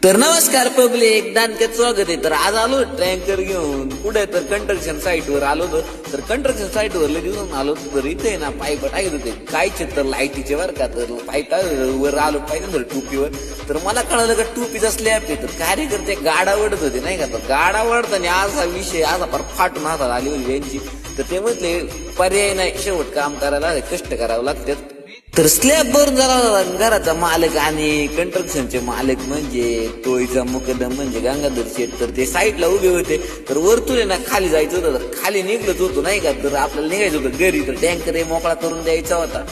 तर नमस्कार पब्लिक, दानक्यात स्वागत आहे. तर आज आलो टँकर घेऊन कुठे तर कंस्ट्रक्शन साईट वर आलो होतो. तर कंस्ट्रक्शन साईट वर दिवसून आलो होतो. तर इथे ना पाईप टाकत होते कायचे तर लाईटीचे वर का. तर पाईप वर आलो पाहिजे तर टोपीवर. तर मला कळालं का टोपीचा स्लॅब आहे. तर कार्यकर्ते गाडा वडत होते नाही का. तर गाडा वडताना असा विषय असा फार फाटून हातात आली होती यांची. तर ते म्हटले पर्याय नाही, शेवट काम करायला कष्ट करावं लागतात. तर स्लॅब भरून झाला घराचा मालक आणि कंस्ट्रक्शनचे मालक म्हणजे टोळीचा मुकदम म्हणजे गंगाधर शेठ. तर ते साईडला उभे होते. तर वरतून ना खाली जायचं होतं. तर खाली निघलंच होतो नाही का. तर आपल्याला निघायचं होतं घरी. तर टँकर मोकळा करून द्यायचा होता.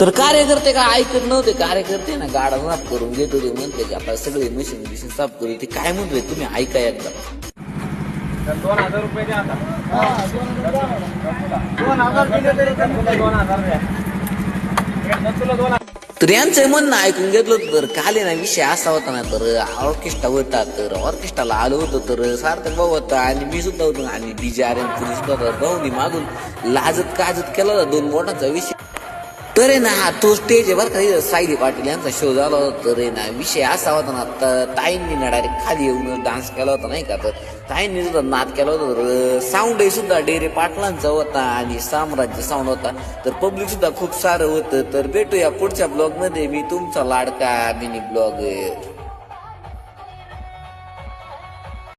तर कार्यकर्ते का ऐकत नव्हते. कार्यकर्ते ना गाडा साफ करून घेत होते. म्हणते की आपल्याला सगळे मशीन साफ करू. ते काय म्हणतोय तुम्ही ऐका एकदा. 2000 रुपये द्या आता. 2000 दिले तरी 2000 द्या. तर यांचं म्हणणं ऐकून घेतलं होतं. तर काल ना विषय असा होता ना. तर ऑर्केस्ट्रा होता. तर ऑर्केस्ट्राला आलो होतो. तर सार्थक भाऊ होता आणि मी सुद्धा होतो आणि DJRM पुलिस सुद्धा होता. भाऊनी मागून लाजत काजत केला होता 2 बोटांचा विषय. तर आहे ना हा तो स्टेज आहे बरं का. सायली पाटील यांचा शो झाला होता. तर आहे ना विषय असा होता ना. तर ताईंनी ना डायरेक्ट खाली येऊन डान्स केला होता नाही का. तर ताईंनी सुद्धा नाद केला होता. तर साऊंडही सुद्धा डेरे पाटलांचा होता आणि साम्राज्य साऊंड होता. तर पब्लिक सुद्धा खूप सारं होतं. तर भेटूया पुढच्या ब्लॉग मध्ये. मी तुमचा लाडका मिनी ब्लॉग